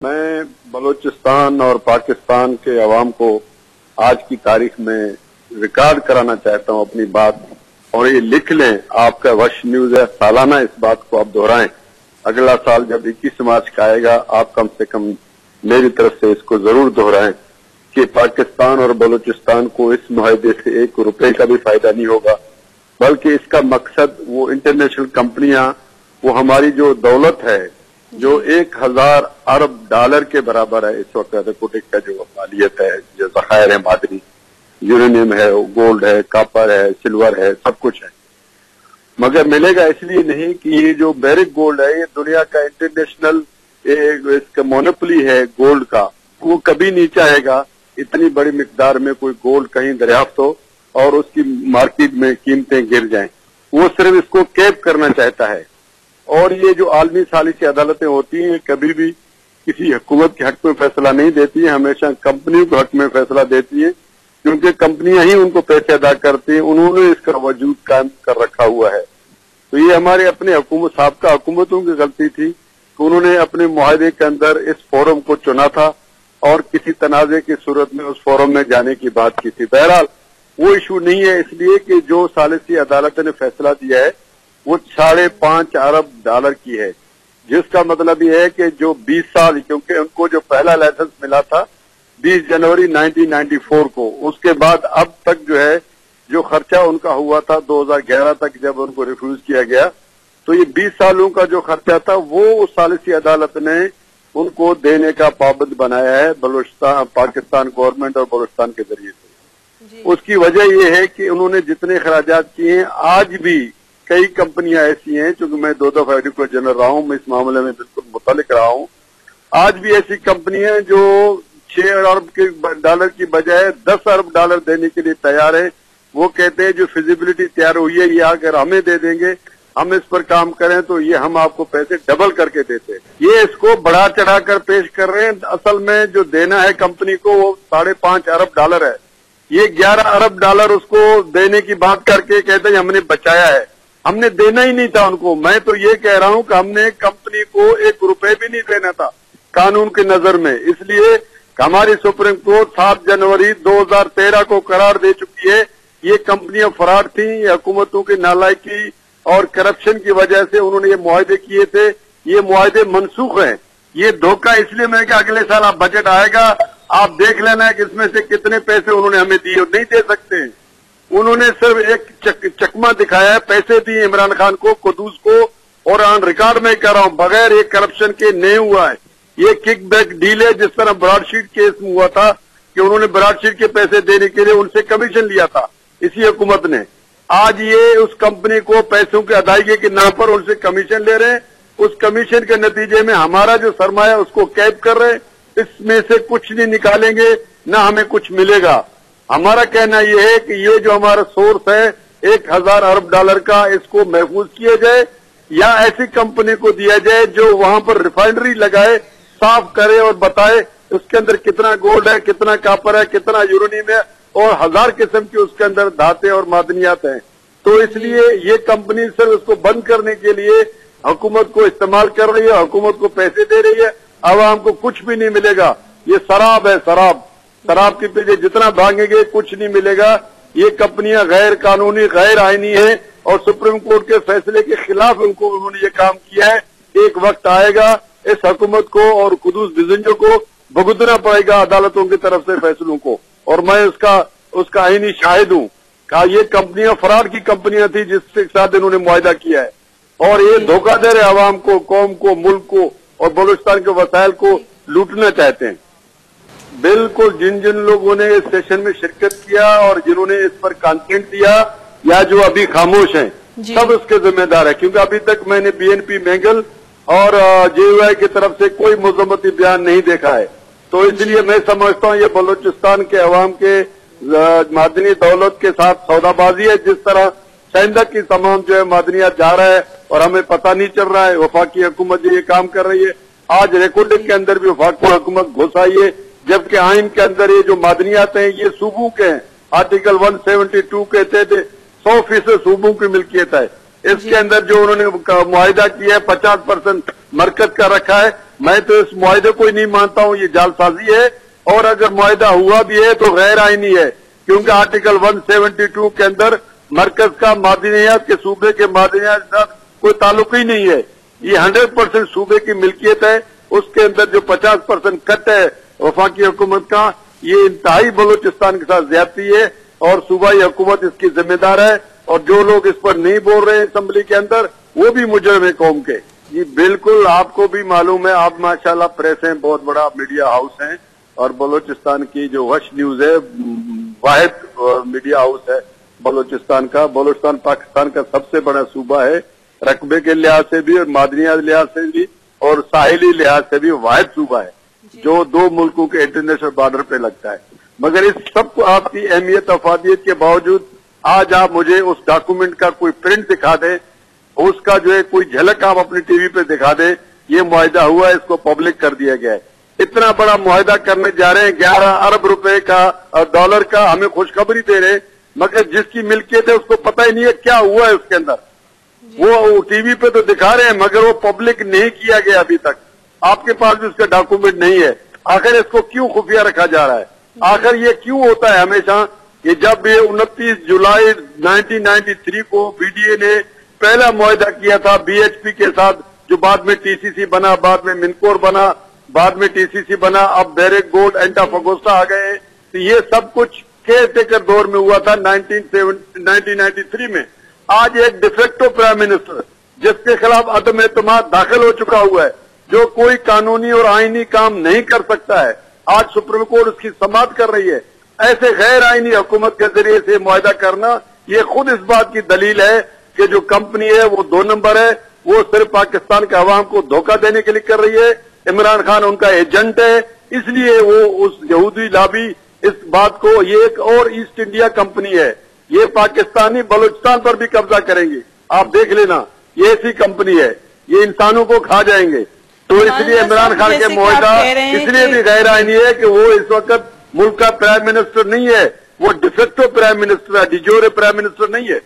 मैं बलूचिस्तान और पाकिस्तान के अवाम को आज की तारीख में रिकॉर्ड कराना चाहता हूं अपनी बात, और ये लिख लें, आपका वश न्यूज है, सालाना इस बात को आप दोहराएं। अगला साल जब 21 मार्च का आएगा, आप कम से कम मेरी तरफ से इसको जरूर दोहराएं कि पाकिस्तान और बलूचिस्तान को इस मुआहदे से 1 रुपए का भी फायदा नहीं होगा, बल्कि इसका मकसद वो इंटरनेशनल कंपनियां, वो हमारी जो दौलत है जो 1000 अरब डॉलर के बराबर है इस वक्त रिपोर्टिंग का जो मालियत है, जो ज़खायर है, मादनी यूरेनियम है, गोल्ड है, कॉपर है, सिल्वर है, सब कुछ है, मगर मिलेगा इसलिए नहीं कि ये जो बैरिक गोल्ड है ये दुनिया का इंटरनेशनल इसका मोनोपोली है गोल्ड का, वो कभी नहीं चाहेगा इतनी बड़ी मिकदार में कोई गोल्ड कहीं दरियाफ्त हो और उसकी मार्केट में कीमतें गिर जाएं। वो सिर्फ इसको कैप करना चाहता है। और ये जो आलमी सालिसी अदालतें होती हैं कभी भी किसी हुकूमत के हक में फैसला नहीं देती है, हमेशा कंपनियों के हक में फैसला देती है, क्योंकि कंपनियां ही उनको पैसे अदा करती हैं, उन्होंने इसका वजूद कायम कर रखा हुआ है। तो ये हमारे अपने साबका हुकूमतों की गलती थी कि उन्होंने अपने मुआहदे के अंदर इस फोरम को चुना था और किसी तनाजे की सूरत में उस फोरम में जाने की बात की थी। बहरहाल वो इशू नहीं है, इसलिए कि जो सालिसी अदालत ने फैसला दिया है वो 5.5 अरब डॉलर की है, जिसका मतलब ये है कि जो 20 साल, क्योंकि उनको जो पहला लाइसेंस मिला था 20 जनवरी 1994 को, उसके बाद अब तक जो है जो खर्चा उनका हुआ था 2011 तक जब उनको रिफ्यूज किया गया, तो ये 20 सालों का जो खर्चा था वो उस सालिसी अदालत ने उनको देने का पाबंद बनाया है बलूचिस्तान, पाकिस्तान गवर्नमेंट और बलूचिस्तान के जरिए से। उसकी वजह यह है कि उन्होंने जितने खराजात किए हैं, आज भी कई कंपनियां ऐसी हैं, चूंकि मैं 2 दफा एडिटर जनरल रहा हूं, मैं इस मामले में बिल्कुल मुतल्लिक रहा हूं, आज भी ऐसी कंपनियां जो 6 अरब के डॉलर की बजाय 10 अरब डॉलर देने के लिए तैयार है। वो कहते हैं जो फिजिबिलिटी तैयार हुई है ये अगर हमें दे देंगे, हम इस पर काम करें तो ये हम आपको पैसे डबल करके देते हैं। ये इसको बढ़ा चढ़ाकर पेश कर रहे हैं। असल में जो देना है कंपनी को वो 5.5 अरब डॉलर है, ये 11 अरब डॉलर उसको देने की बात करके कहते हैं हमने बचाया है। हमने देना ही नहीं था उनको। मैं तो ये कह रहा हूं कि हमने कंपनी को 1 रुपए भी नहीं देना था कानून की नजर में, इसलिए हमारी सुप्रीम कोर्ट 7 जनवरी 2013 को करार दे चुकी है ये कंपनियां फ्रॉड थी, ये हुकूमतों की नालायकी और करप्शन की वजह से उन्होंने ये मुआहदे किए थे, ये मुआहदे मनसूख हैं। ये धोखा इसलिए मैं कि अगले साल आप बजट आएगा, आप देख लेना है कि इसमें से कितने पैसे उन्होंने हमें दिए, नहीं दे सकते। उन्होंने सिर्फ एक चकमा दिखाया है, पैसे दिए इमरान खान को, कुदूस को, और ऑन रिकॉर्ड में कह रहा हूं बगैर एक करप्शन के नहीं हुआ है। ये किक बैक डील है, जिस तरह ब्रॉडशीट केस में हुआ था कि उन्होंने ब्रॉडशीट के पैसे देने के लिए उनसे कमीशन लिया था इसी हुकूमत ने। आज ये उस कंपनी को पैसों की अदायगी के नाम पर उनसे कमीशन ले रहे हैं, उस कमीशन के नतीजे में हमारा जो सरमाया उसको कैद कर रहे हैं, इसमें से कुछ नहीं निकालेंगे, ना हमें कुछ मिलेगा। हमारा कहना यह है कि ये जो हमारा सोर्स है 1000 अरब डॉलर का, इसको महफूज किया जाए या ऐसी कंपनी को दिया जाए जो वहां पर रिफाइनरी लगाए, साफ करे और बताए उसके अंदर कितना गोल्ड है, कितना कॉपर है, कितना यूरेनियम है, और 1000 किस्म की उसके अंदर धातें और मादनियात हैं। तो इसलिए ये कंपनी सिर्फ उसको बंद करने के लिए हुकूमत को इस्तेमाल कर रही है, हुकूमत को पैसे दे रही है, आवाम को कुछ भी नहीं मिलेगा। ये शराब है, शराब के पीछे जितना भागेंगे कुछ नहीं मिलेगा। ये कंपनियां गैर कानूनी, गैर आईनी है और सुप्रीम कोर्ट के फैसले के खिलाफ उन्होंने ये काम किया है। एक वक्त आएगा इस हुकूमत को और कुदूस बिजंजो को भुगतना पड़ेगा अदालतों की तरफ से फैसलों को, और मैं उसका आईनी शाहिद हूं कि ये कंपनियां फ्रॉड की कंपनियां थी जिसके साथ इन्होंने मुआहदा किया है, और ये धोखा दे रहे आवाम को, कौम को, मुल्क को और बलूचिस्तान के वसाइल को लूटना चाहते हैं। बिल्कुल जिन जिन लोगों ने इस सेशन में शिरकत किया और जिन्होंने इस पर कंटेंट दिया या जो अभी खामोश हैं, सब उसके जिम्मेदार है, क्योंकि अभी तक मैंने BNP मैंगल और JUI की तरफ से कोई मजम्मती बयान नहीं देखा है। तो इसलिए मैं समझता हूँ ये बलूचिस्तान के अवाम के मादनी दौलत के साथ सौदाबाजी है। जिस तरह सैंदक की तमाम जो है मादनियात जा रहा है और हमें पता नहीं चल रहा है, वफाकी हुकूमत जो ये काम कर रही है। आज रिकॉर्डिंग के अंदर भी वफाकी हुकूमत घुस आई है, जबकि आइन के अंदर ये जो मादनियात हैं ये सूबों के हैं। आर्टिकल 172 कहते थे 100% सूबों की मिल्कियत है। इसके अंदर जो उन्होंने मुआहिदा किया है 50% मरकज का रखा है, मैं तो इस मुआहदे को ही नहीं मानता हूँ, ये जालसाजी है। और अगर मुआहदा हुआ भी है तो गैर आईनी है, क्योंकि आर्टिकल 172 के अंदर मरकज का मादनियात के सूबे के मादनियात के साथ कोई ताल्लुक ही नहीं है। ये 100% सूबे की मिल्कियत है। उसके अंदर जो 50% कट है वफाकी हुकूमत का, ये इंतहाई बलूचिस्तान के साथ ज्यादती है और सूबाई हुकूमत इसकी जिम्मेदार है। और जो लोग इस पर नहीं बोल रहे हैं असेंबली के अंदर, वो भी मुजरिम है कौम के। जी बिल्कुल, आपको भी मालूम है, आप माशाल्लाह प्रेस हैं, बहुत बड़ा मीडिया हाउस है, और बलूचिस्तान की जो वश न्यूज है वाहिद मीडिया हाउस है बलूचिस्तान का। बलूचिस्तान पाकिस्तान का सबसे बड़ा सूबा है, रकबे के लिहाज से भी और मादनियात लिहाज से भी और साहिली लिहाज से भी वाहिद सूबा है जो 2 मुल्कों के इंटरनेशनल बॉर्डर पे लगता है। मगर इस सब आपकी अहमियत अफादियत के बावजूद आज आप मुझे उस डॉक्यूमेंट का कोई प्रिंट दिखा दे, उसका जो है कोई झलक आप अपनी टीवी पे दिखा दे, ये मुआहदा हुआ है, इसको पब्लिक कर दिया गया है। इतना बड़ा मुआहदा करने जा रहे हैं, 11 अरब रुपए का डॉलर का, हमें खुशखबरी दे रहे हैं, मगर जिसकी मिल्कियत है उसको पता ही नहीं है क्या हुआ है उसके अंदर। वो टीवी पे तो दिखा रहे हैं मगर वो पब्लिक नहीं किया गया अभी तक। आपके पास भी उसका डॉक्यूमेंट नहीं है। आखिर इसको क्यों खुफिया रखा जा रहा है? आखिर ये क्यों होता है हमेशा? ये जब ये 29 जुलाई 1993 को बीडीए ने पहला मुआहदा किया था बीएचपी के साथ, जो बाद में टीसीसी बना, बाद में मिनकोर बना, बाद में टीसीसी बना, अब बैरेक गोल्ड एंटाफागोस्टा आ गए। तो ये सब कुछ केयर टेकर दौर में हुआ था 1993 में। आज एक डिफेक्टो प्राइम मिनिस्टर जिसके खिलाफ अदम एतमाद दाखिल हो चुका हुआ है, जो कोई कानूनी और आईनी काम नहीं कर सकता है, आज सुप्रीम कोर्ट उसकी समाअत कर रही है। ऐसे गैर आईनी हुकूमत के जरिए से मुआहदा करना, ये खुद इस बात की दलील है कि जो कंपनी है वो 2 नंबर है, वो सिर्फ पाकिस्तान के अवाम को धोखा देने के लिए कर रही है। इमरान खान उनका एजेंट है, इसलिए वो उस यहूदी लाबी इस बात को, ये एक और ईस्ट इंडिया कंपनी है, ये पाकिस्तानी बलूचिस्तान पर भी कब्जा करेंगे। आप देख लेना, ये ऐसी कंपनी है, ये इंसानों को खा जाएंगे। तो इसलिए इमरान खान के मुआहदा इसलिए भी गैर आईनी है कि वो इस वक्त मुल्क का प्राइम मिनिस्टर नहीं है, वो डिफेक्टो प्राइम मिनिस्टर है, डिजोरे प्राइम मिनिस्टर नहीं है।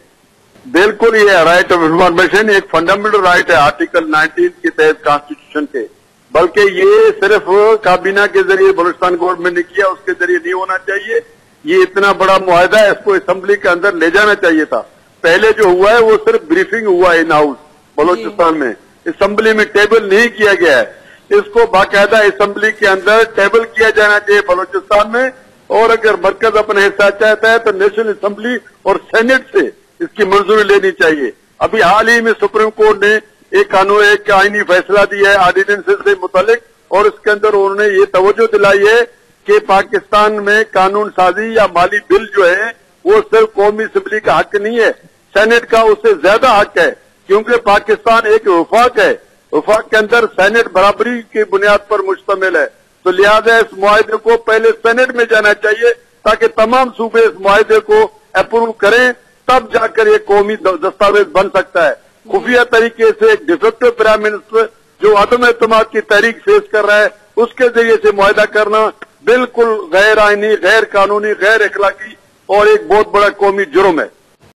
बिल्कुल, ये राइट ऑफ इंफॉर्मेशन एक फंडामेंटल राइट है आर्टिकल 19 के तहत कॉन्स्टिट्यूशन के, बल्कि ये सिर्फ काबीना के जरिए बलूचिस्तान गवर्नमेंट ने किया, उसके जरिए नहीं होना चाहिए। ये इतना बड़ा मुआहदा है, इसको असेंबली के अंदर ले जाना चाहिए था। पहले जो हुआ है वो सिर्फ ब्रीफिंग हुआ है इन हाउस बलूचिस्तान में, असेंबली में टेबल नहीं किया गया है। इसको बाकायदा असेंबली के अंदर टेबल किया जाना चाहिए बलूचिस्तान में, और अगर मरकज अपना हिस्सा चाहता है तो नेशनल असेंबली और सेनेट से इसकी मंजूरी लेनी चाहिए। अभी हाल ही में सुप्रीम कोर्ट ने एक कानून, एक आईनी फैसला दिया है ऑर्डिनेंसेस से मुतालिक, और इसके अंदर उन्होंने ये तवज्जो दिलाई है कि पाकिस्तान में कानून साजी या माली बिल जो है वो सिर्फ कौमी असेंबली का हक नहीं है, सेनेट का उससे ज्यादा हक है, क्योंकि पाकिस्तान एक वफाक है, वफाक के अंदर सेनेट बराबरी की बुनियाद पर मुश्तमिल है। तो लिहाजा इस मुआहदे को पहले सेनेट में जाना चाहिए ताकि तमाम सूबे इस मुआहदे को अप्रूव करें, तब जाकर ये कौमी दस्तावेज बन सकता है। खुफिया तरीके से एक डिफेक्टिव प्राइम मिनिस्टर जो अदम एतमाद की तहरीक फेस कर रहा है, उसके जरिए से मुआहदा करना बिल्कुल गैर आईनी, गैर कानूनी, गैर अखलाकी और एक बहुत बड़ा कौमी जुर्म है।